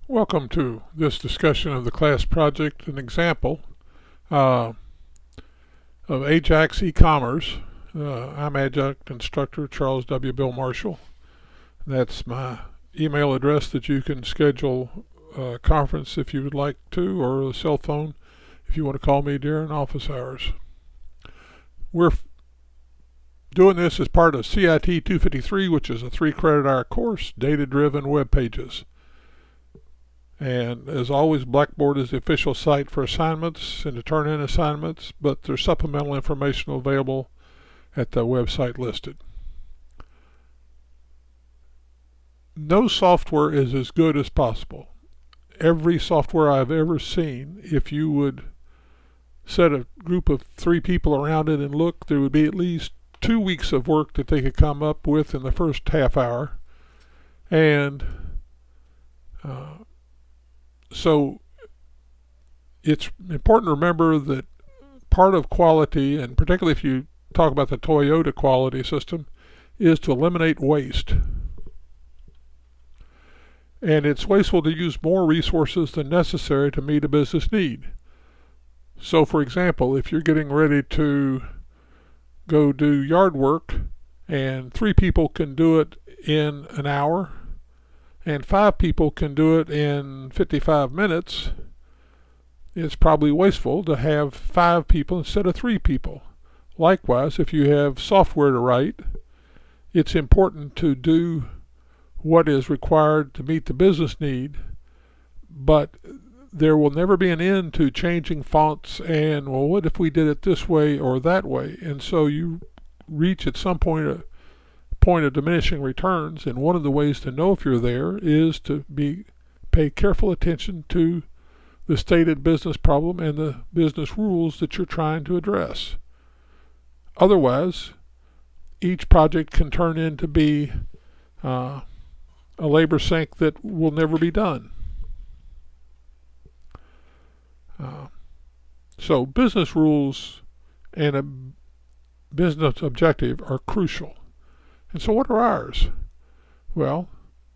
Welcome to this discussion of the class project, an example of Ajax e-commerce. I'm adjunct instructor Charles W. Bill Marshall. That's my email address that you can schedule a conference if you would like to, or a cell phone if you want to call me during office hours. We're doing this as part of CIT253, which is a 3-credit hour course, data-driven web pages. And as always, Blackboard is the official site for assignments and to turn in assignments, but there's supplemental information available at the website listed. No software is as good as possible. Every software I've ever seen, if you would set a group of 3 people around it and look, there would be at least 2 weeks of work that they could come up with in the first half hour. And so it's important to remember that part of quality, and particularly if you talk about the Toyota quality system, is to eliminate waste. And it's wasteful to use more resources than necessary to meet a business need. So for example, if you're getting ready to go do yard work and 3 people can do it in an hour, and 5 people can do it in 55 minutes, it's probably wasteful to have 5 people instead of 3 people. Likewise, if you have software to write, it's important to do what is required to meet the business need, but there will never be an end to changing fonts and, well, what if we did it this way or that way? And so you reach at some point of diminishing returns, and one of the ways to know if you're there is to pay careful attention to the stated business problem and the business rules that you're trying to address. Otherwise, each project can turn into be a labor sink that will never be done. So business rules and a business objective are crucial. And so what are ours? Well,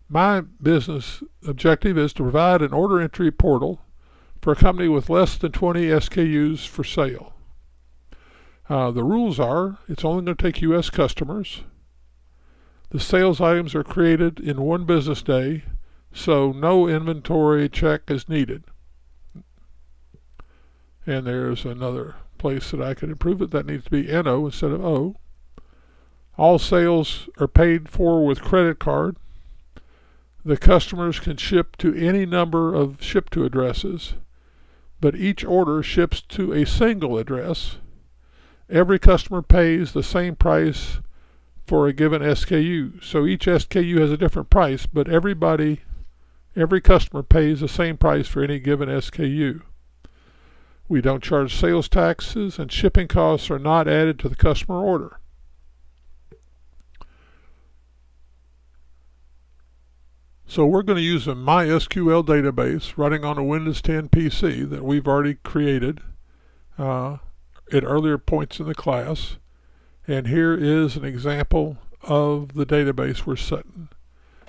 my business objective is to provide an order entry portal for a company with less than 20 SKUs for sale. The rules are, it's only going to take U.S. customers. The sales items are created in 1 business day, so no inventory check is needed. And there's another place that I could improve it. That needs to be NO instead of O. All sales are paid for with credit card. The customers can ship to any number of ship-to addresses, but each order ships to a single address. Every customer pays the same price for a given SKU. So each SKU has a different price, but every customer pays the same price for any given SKU. We don't charge sales taxes, and shipping costs are not added to the customer order. So we're going to use a MySQL database running on a Windows 10 PC that we've already created at earlier points in the class. And here is an example of the database we're setting.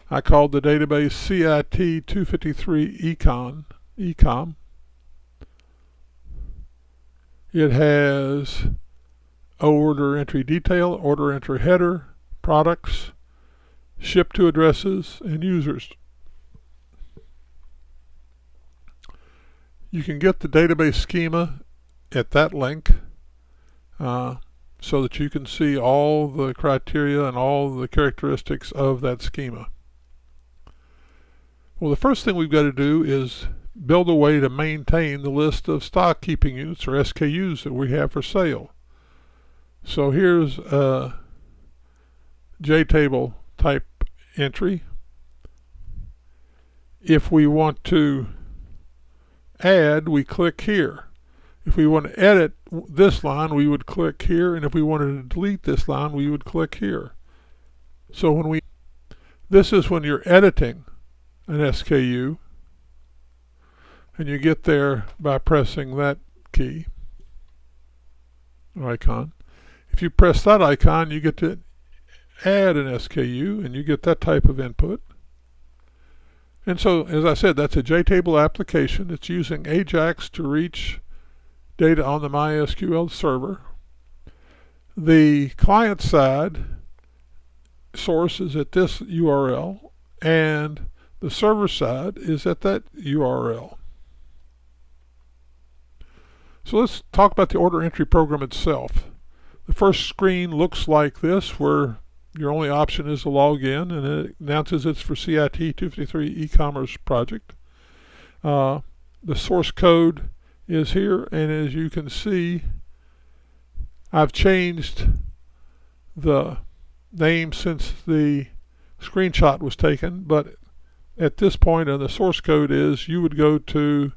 I called the database CIT253ecom. It has order entry detail, order entry header, products, ship to addresses, and users. You can get the database schema at that link so that you can see all the criteria and all the characteristics of that schema. Well, the first thing we've got to do is build a way to maintain the list of stock keeping units, or SKUs, that we have for sale. So here's a JTable type entry. If we want to add, we click here. If we want to edit this line, we would click here, and if we wanted to delete this line, we would click here. So this is when you're editing an SKU, and you get there by pressing that key or icon. If you press that icon, you get to add an SKU, and you get that type of input. And so, as I said, that's a JTable application. It's using AJAX to reach data on the MySQL server. The client side source is at this URL, and the server side is at that URL. So let's talk about the order entry program itself. The first screen looks like this, where your only option is to log in, and it announces it's for CIT253 e-commerce project. The source code is here, and as you can see, I've changed the name since the screenshot was taken, but at this point in the source code is you would go to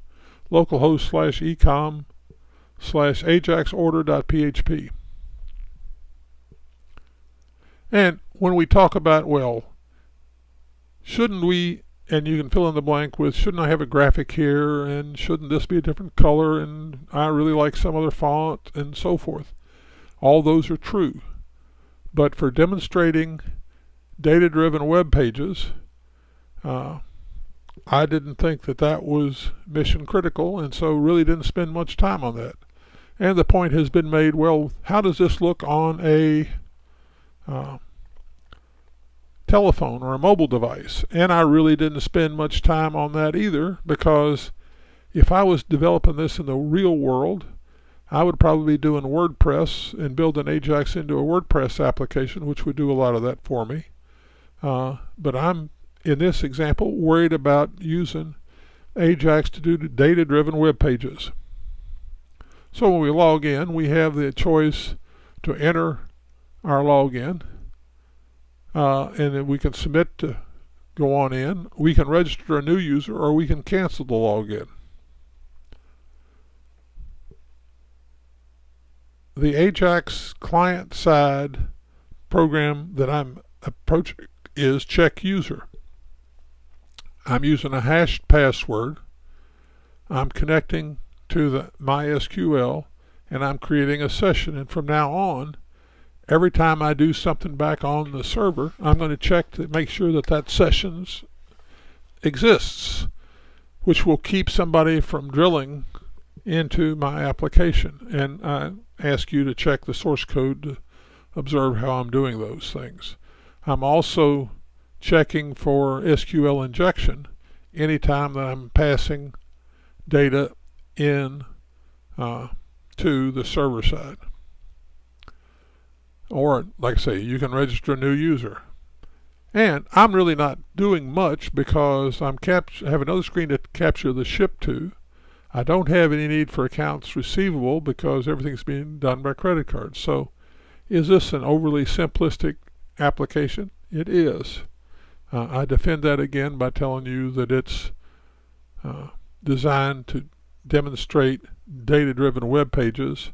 localhost/ecom/ajaxorder.php. And when we talk about, well, shouldn't we, and you can fill in the blank with, shouldn't I have a graphic here, and shouldn't this be a different color, and I really like some other font, and so forth. All those are true. But for demonstrating data-driven web pages, I didn't think that that was mission critical, and so really didn't spend much time on that. And the point has been made, well, how does this look on a telephone or a mobile device? And I really didn't spend much time on that either, because if I was developing this in the real world, I would probably be doing WordPress and building AJAX into a WordPress application, which would do a lot of that for me. But I'm, in this example, worried about using AJAX to do data-driven web pages. So when we log in, we have the choice to enter our login, and then we can submit to go on in. We can register a new user, or we can cancel the login. The AJAX client-side program that I'm approaching is check user. I'm using a hashed password. I'm connecting to the MySQL, and I'm creating a session. And from now on, every time I do something back on the server, I'm going to check to make sure that that session exists, which will keep somebody from drilling into my application. And I ask you to check the source code to observe how I'm doing those things. I'm also checking for SQL injection anytime that I'm passing data in to the server side. Or, like I say, you can register a new user. And I'm really not doing much, because I have another screen to capture the ship to. I don't have any need for accounts receivable, because everything's being done by credit card. So is this an overly simplistic application? It is. I defend that again by telling you that it's designed to demonstrate data-driven web pages,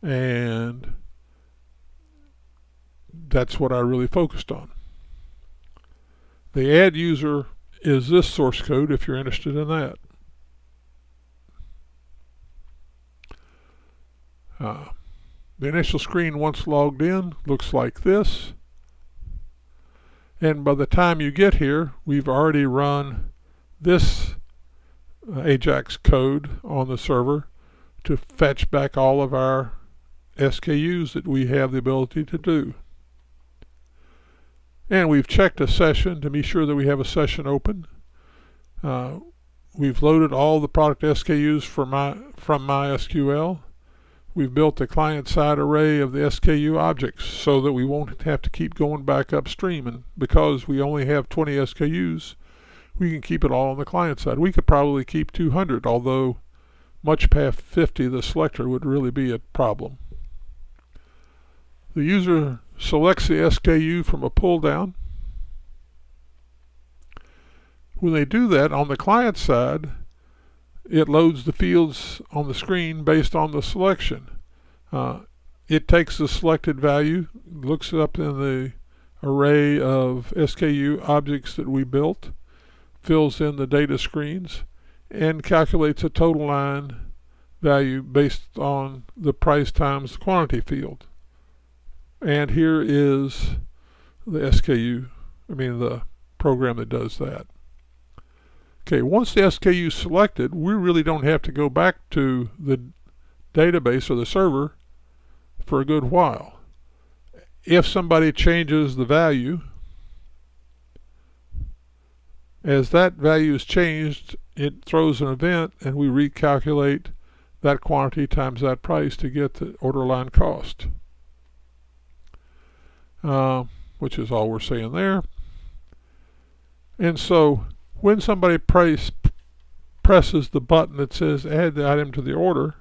and that's what I really focused on. The add user is this source code if you're interested in that. The initial screen once logged in looks like this, and by the time you get here, we've already run this AJAX code on the server to fetch back all of our SKUs that we have the ability to do. And we've checked a session to be sure that we have a session open. We've loaded all the product SKUs from MySQL. We've built a client-side array of the SKU objects so that we won't have to keep going back upstream. And because we only have 20 SKUs, we can keep it all on the client side. We could probably keep 200, although much past 50, the selector would really be a problem. The user selects the SKU from a pull-down. When they do that, on the client side, it loads the fields on the screen based on the selection. It takes the selected value, looks it up in the array of SKU objects that we built, fills in the data screens, and calculates a total line value based on the price times the quantity field. And here is the SKU, the program that does that. Okay, once the SKU is selected, we really don't have to go back to the database or the server for a good while. If somebody changes the value, as that value is changed, it throws an event and we recalculate that quantity times that price to get the order line cost, which is all we're saying there. And so when somebody presses the button that says add the item to the order,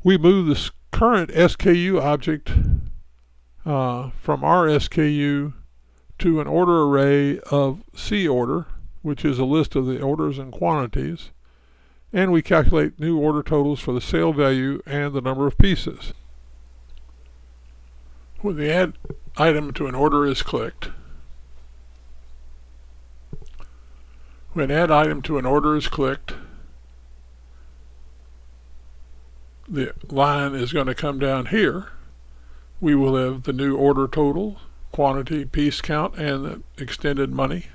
we move this current SKU object from our SKU to an order array of C order, which is a list of the orders and quantities, and we calculate new order totals for the sale value and the number of pieces. When the add item to an order is clicked, the line is going to come down here. We will have the new order total, quantity, piece count, and the extended money.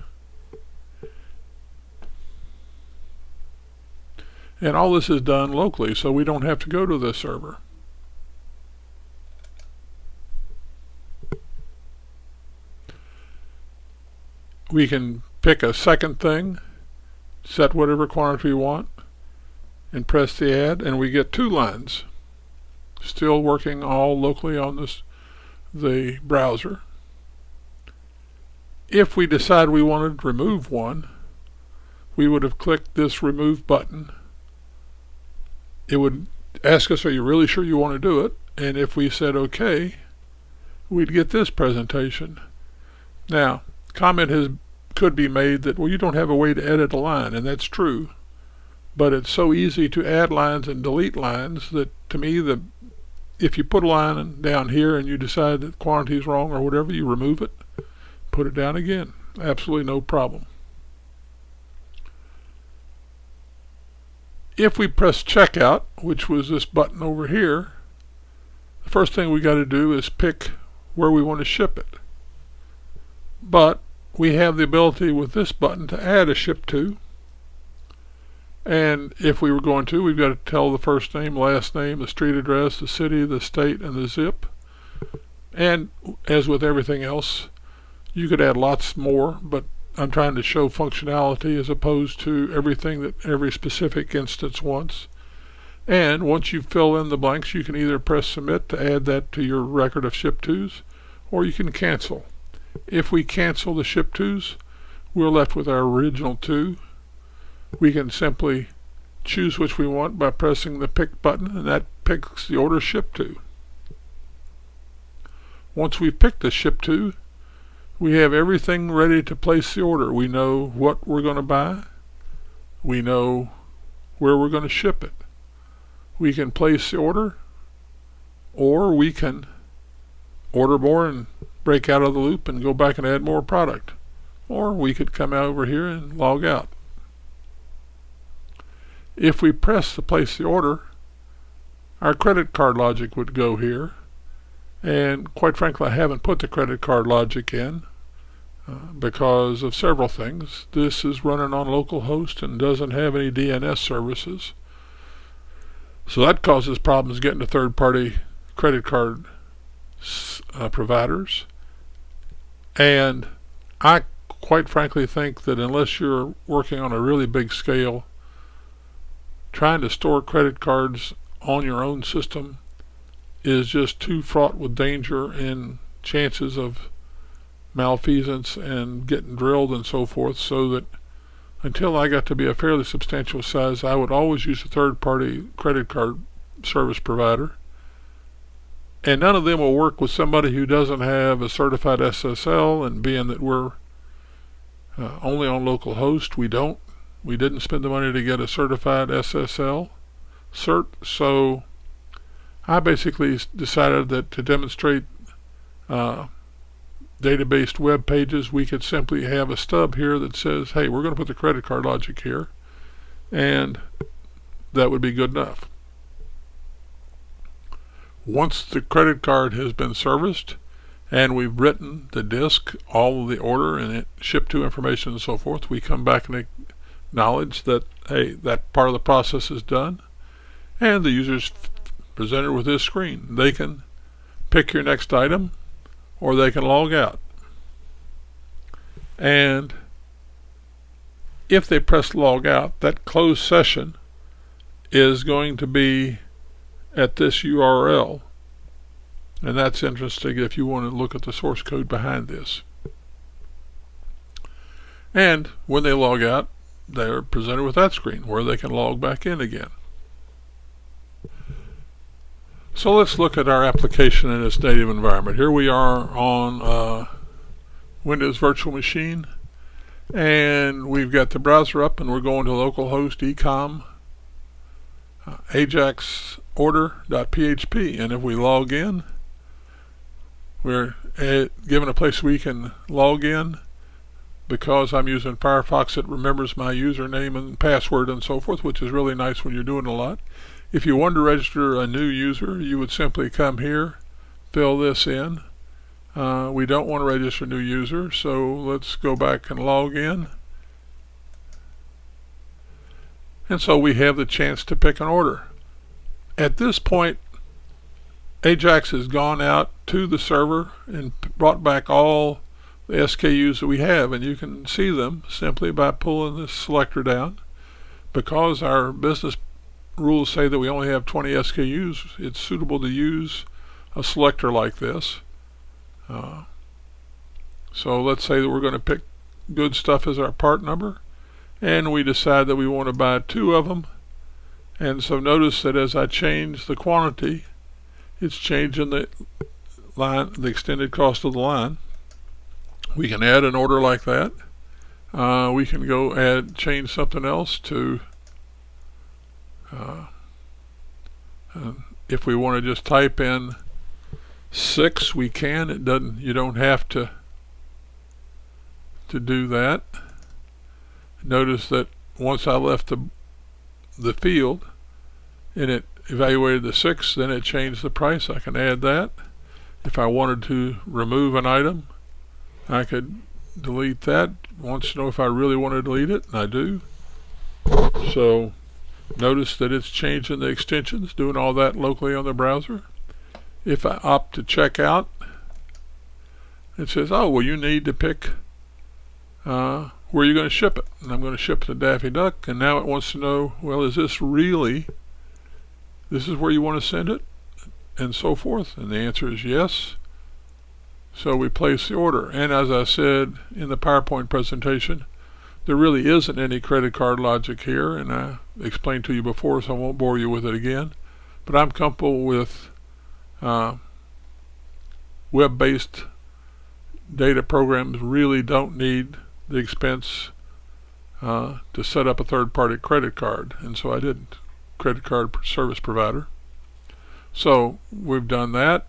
And all this is done locally, so we don't have to go to the server. We can pick a second thing, set whatever quantity we want, and press the add, and we get two lines. Still working all locally on the browser. If we decide we wanted to remove one, we would have clicked this remove button. It would ask us, are you really sure you want to do it? And if we said okay, we'd get this presentation. Now, comment could be made that, well, you don't have a way to edit a line, and that's true. But it's so easy to add lines and delete lines that, to me, if you put a line down here and you decide that quantity is wrong or whatever, you remove it, put it down again. Absolutely no problem. If we press checkout, which was this button over here, the first thing we got to do is pick where we want to ship it. But we have the ability with this button to add a ship to. And if we were going to, we've got to tell the first name, last name, the street address, the city, the state, and the zip. And as with everything else, you could add lots more, but I'm trying to show functionality as opposed to everything that every specific instance wants. And once you fill in the blanks, you can either press submit to add that to your record of ship tos, or you can cancel. If we cancel the ship tos, we're left with our original two. We can simply choose which we want by pressing the pick button, and that picks the order ship to. Once we've picked the ship to, we have everything ready to place the order. We know what we're going to buy. We know where we're going to ship it. We can place the order, or we can order more and break out of the loop and go back and add more product. Or we could come over here and log out. If we press to place the order, our credit card logic would go here. And quite frankly, I haven't put the credit card logic in because of several things. This is running on localhost and doesn't have any DNS services. So that causes problems getting to third-party credit card providers. And I quite frankly think that unless you're working on a really big scale, trying to store credit cards on your own system is just too fraught with danger and chances of malfeasance and getting drilled and so forth, so that until I got to be a fairly substantial size, I would always use a third-party credit card service provider. And none of them will work with somebody who doesn't have a certified SSL, and being that we're only on localhost, we didn't spend the money to get a certified SSL cert, so I basically decided that to demonstrate database web pages, we could simply have a stub here that says, hey, we're going to put the credit card logic here, and that would be good enough. Once the credit card has been serviced and we've written the disk, all of the order, and it shipped to information and so forth, we come back and acknowledge that, hey, that part of the process is done, and the user's presented with this screen. They can pick your next item, or they can log out. And if they press log out, that closed session is going to be at this URL. And that's interesting if you want to look at the source code behind this. And when they log out, they're presented with that screen where they can log back in again. So let's look at our application in its native environment. Here we are on Windows Virtual Machine, and we've got the browser up, and we're going to localhost ecom ajax order.php, and if we log in, we're given a place we can log in. Because I'm using Firefox, it remembers my username and password and so forth, which is really nice when you're doing a lot. If you want to register a new user, you would simply come here, fill this in. We don't want to register a new user, so let's go back and log in. And so we have the chance to pick an order. At this point, Ajax has gone out to the server and brought back all the SKUs that we have, and you can see them simply by pulling this selector down. Because our business rules say that we only have 20 SKUs, it's suitable to use a selector like this. So let's say that we're going to pick good stuff as our part number, and we decide that we want to buy 2 of them. And so notice that as I change the quantity, it's changing the line, the extended cost of the line. We can add an order like that. We can go change something else to, if we want to just type in 6, we can. It doesn't. You don't have to do that. Notice that once I left the field and it evaluated the 6, then it changed the price. I can add that. If I wanted to remove an item, I could delete that. Wants to know if I really want to delete it, and I do. So notice that it's changing the extensions, doing all that locally on the browser. If I opt to check out, it says, oh, well, you need to pick where you're going to ship it. And I'm going to ship it to Daffy Duck, and now it wants to know, well, is this really, this is where you want to send it? And so forth. And the answer is yes. So we place the order. And as I said in the PowerPoint presentation, there really isn't any credit card logic here, and I explained to you before, so I won't bore you with it again. But I'm comfortable with web-based data programs really don't need the expense to set up a third-party credit card, and so I didn't. Credit card service provider. So we've done that.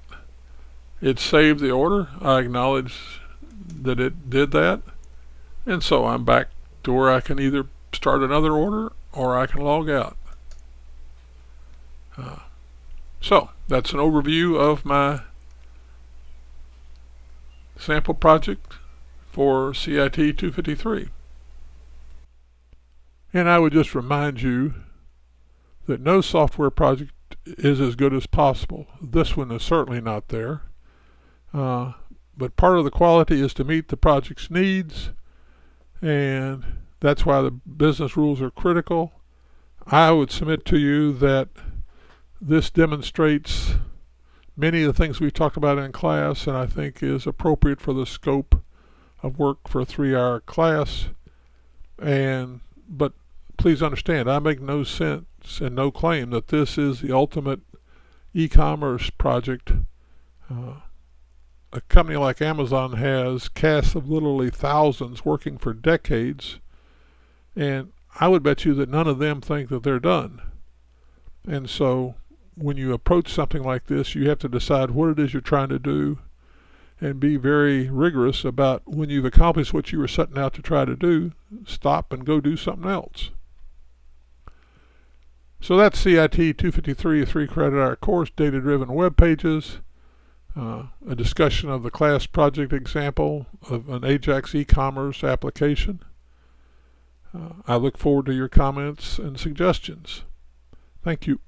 It saved the order. I acknowledge that it did that, and so I'm back to where I can either start another order or I can log out. So that's an overview of my sample project for CIT253. And I would just remind you that no software project is as good as possible. This one is certainly not there. But part of the quality is to meet the project's needs, and that's why the business rules are critical. I would submit to you that this demonstrates many of the things we've talked about in class, and I think is appropriate for the scope of work for a 3-hour class. But please understand, I make no sense and no claim that this is the ultimate e-commerce project. A company like Amazon has casts of literally thousands working for decades, and I would bet you that none of them think that they're done. And so when you approach something like this, you have to decide what it is you're trying to do and be very rigorous about when you've accomplished what you were setting out to try to do, stop and go do something else. So that's CIT253, a 3-credit hour course, data-driven web pages. a discussion of the class project example of an Ajax e-commerce application. I look forward to your comments and suggestions. Thank you.